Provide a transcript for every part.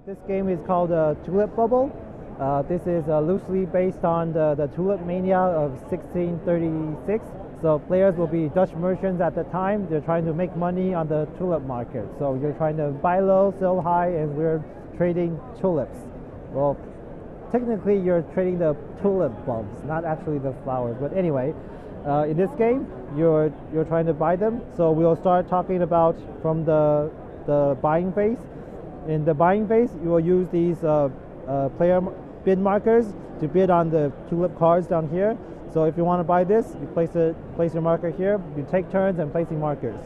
This game is called Tulip Bubble. This is loosely based on the Tulip Mania of 1636. So players will be Dutch merchants at the time. They're trying to make money on the tulip market. So you're trying to buy low, sell high, and we're trading tulips. Well, technically you're trading the tulip bulbs, not actually the flowers. But anyway, in this game, you're trying to buy them. So we'll start talking about from the buying phase. In the buying phase, you will use these player bid markers to bid on the tulip cards down here. So if you want to buy this, you place your marker here. You take turns and placing markers.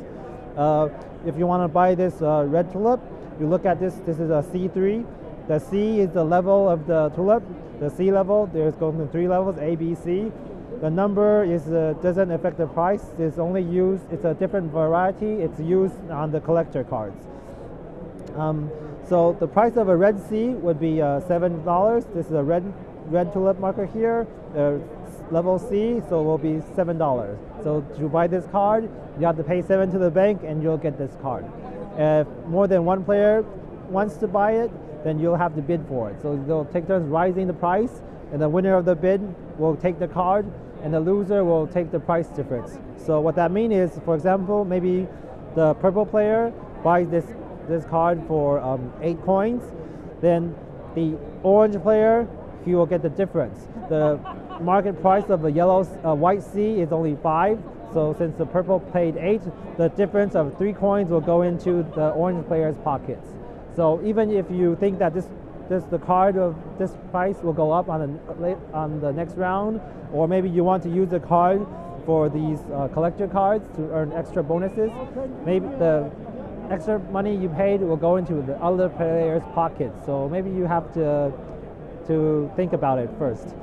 If you want to buy this red tulip, you look at this. This is a C3. The C is the level of the tulip. The C level, there's going to 3 levels, A, B, C. The number is doesn't affect the price. It's only used. It's a different variety. It's used on the collector cards. So the price of a red C would be $7. This is a red tulip marker here. Level C, so it will be $7. So to buy this card, you have to pay $7 to the bank, and you'll get this card. If more than one player wants to buy it, then you'll have to bid for it. So they'll take turns rising the price, and the winner of the bid will take the card, and the loser will take the price difference. So what that means is, for example, maybe the purple player buys this card for 8 coins, then the orange player, he will get the difference. The market price of a white C is only 5, so since the purple paid 8, the difference of 3 coins will go into the orange player's pockets. So even if you think that the card of this price will go up on the next round, or maybe you want to use the card for these collector cards to earn extra bonuses, maybe the extra money you paid will go into the other player's pockets. So maybe you have to think about it first.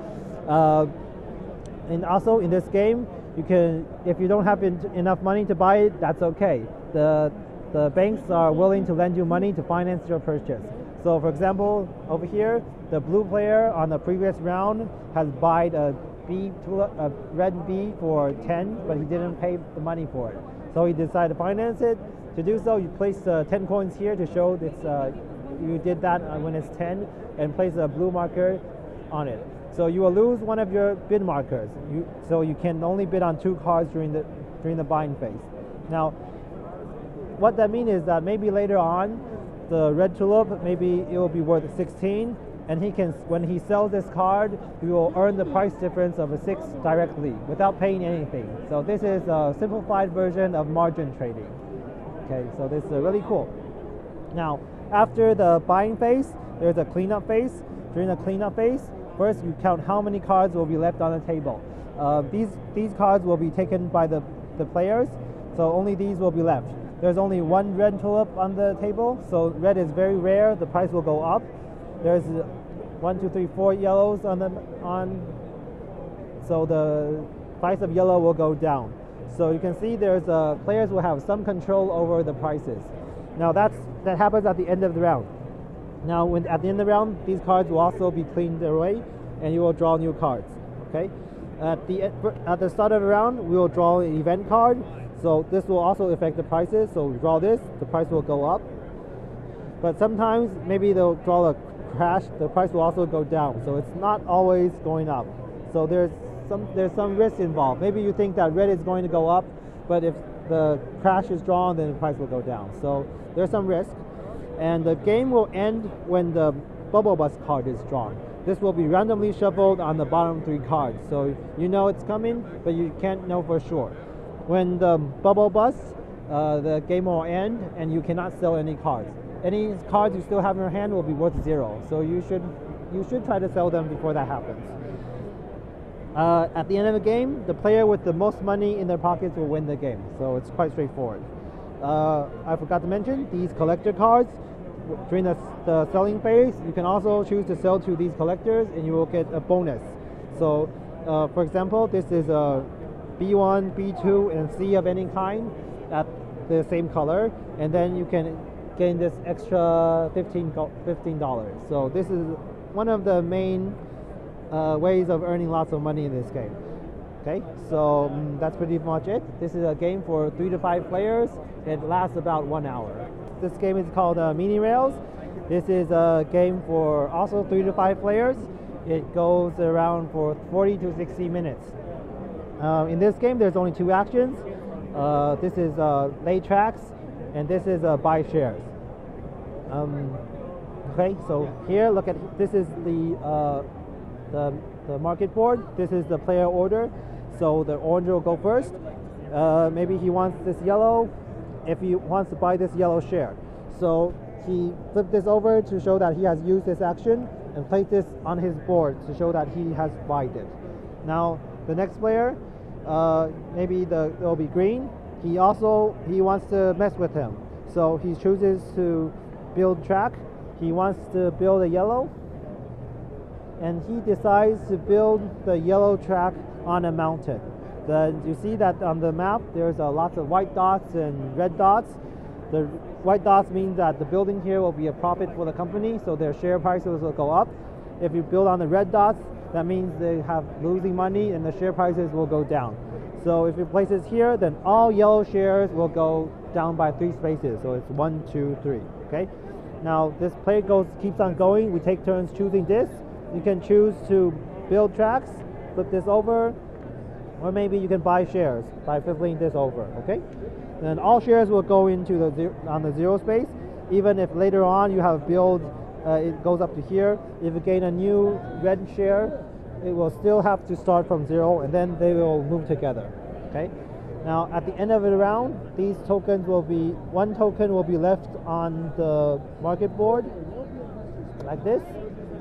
And also in this game, you can, if you don't have enough money to buy it, that's okay. The banks are willing to lend you money to finance your purchase. So for example, over here, the blue player on the previous round has bought a red B for 10, but he didn't pay the money for it. So he decided to finance it. To do so, you place 10 coins here to show you did that when it's 10, and place a blue marker on it. So you will lose one of your bid markers. So you can only bid on 2 cards during the buying phase. Now, what that means is that maybe later on, the red tulip, maybe it will be worth 16, and when he sells this card, he will earn the price difference of a 6 directly without paying anything. So this is a simplified version of margin trading. Okay, so this is really cool. Now, after the buying phase, there's a cleanup phase. During the cleanup phase, first you count how many cards will be left on the table. These cards will be taken by the players, so only these will be left. There's only 1 red tulip on the table, so red is very rare. The price will go up. There's 1, 2, 3, 4 yellows so the price of yellow will go down. So you can see there's players will have some control over the prices. Now that happens at the end of the round. Now at the end of the round, these cards will also be cleaned away, and you will draw new cards. Okay. At the start of the round, we will draw an event card. So this will also affect the prices. So we draw this, the price will go up. But sometimes maybe they'll draw a crash, the price will also go down. So it's not always going up. So there's some risk involved. Maybe you think that red is going to go up, but if the crash is drawn, then the price will go down. So there's some risk. And the game will end when the bubble bus card is drawn. This will be randomly shuffled on the bottom 3 cards. So you know it's coming, but you can't know for sure. When the bubble busts, the game will end, and you cannot sell any cards. Any cards you still have in your hand will be worth 0. So you should try to sell them before that happens. At the end of the game, the player with the most money in their pockets will win the game. So it's quite straightforward. I forgot to mention these collector cards. During the selling phase, you can also choose to sell to these collectors, and you will get a bonus. So, for example, this is a B1, B2, and C of any kind at the same color, and then you can gain this extra $15. So this is one of the main ways of earning lots of money in this game. Okay, so that's pretty much it. This is a game for 3 to 5 players. It lasts about 1 hour. This game is called Mini Rails. This is a game for also 3 to 5 players. It goes around for 40 to 60 minutes. In this game, there's only 2 actions. This is lay tracks, and this is buy shares. Okay, so here, look at this is the market board. This is the player order. So the orange will go first. Maybe he wants this yellow. If he wants to buy this yellow share, so he flipped this over to show that he has used this action, and placed this on his board to show that he has bought it. Now the next player, maybe it will be green. He wants to mess with him, so he chooses to build track. He wants to build a yellow, and he decides to build the yellow track on a mountain. You see that on the map there's lots of white dots and red dots. The white dots mean that the building here will be a profit for the company, so their share prices will go up. If you build on the red dots, that means they have losing money and the share prices will go down. So if you place it here, then all yellow shares will go down by 3 spaces. So it's 1, 2, 3. Okay. Now this play keeps on going. We take turns choosing this. You can choose to build tracks, flip this over, or maybe you can buy shares by flipping this over. Okay. Then all shares will go into on the 0 space. Even if later on you have build, it goes up to here. If you gain a new red share, it will still have to start from 0, and then they will move together. Okay. Now at the end of the round, these tokens will be, 1 token will be left on the market board, like this,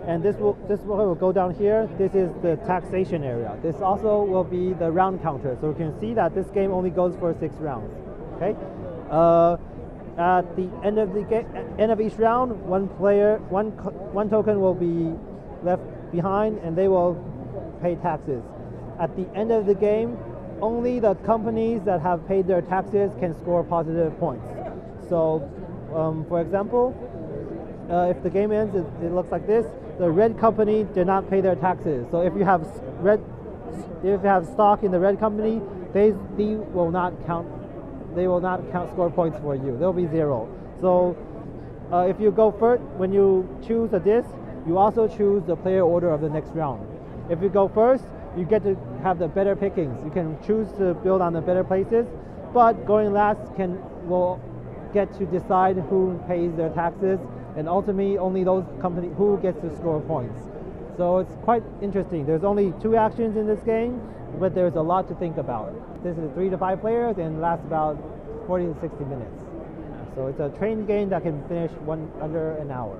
and this will go down here. This is the taxation area. This also will be the round counter. So you can see that this game only goes for 6 rounds. Okay. At the end of each round, one token will be left behind, and they will pay taxes. At the end of the game, only the companies that have paid their taxes can score positive points. So, for example, if the game ends, it looks like this. The red company did not pay their taxes. So if you have stock in the red company, they will not count. They will not count score points for you. They'll be 0. So if you go first, when you choose a disc, you also choose the player order of the next round. If you go first, you get to have the better pickings. You can choose to build on the better places, but going last will get to decide who pays their taxes, and ultimately only those companies who gets to score points. So it's quite interesting. There's only 2 actions in this game, but there's a lot to think about. This is 3 to 5 players and lasts about 40 to 60 minutes. So it's a train game that can finish under an hour.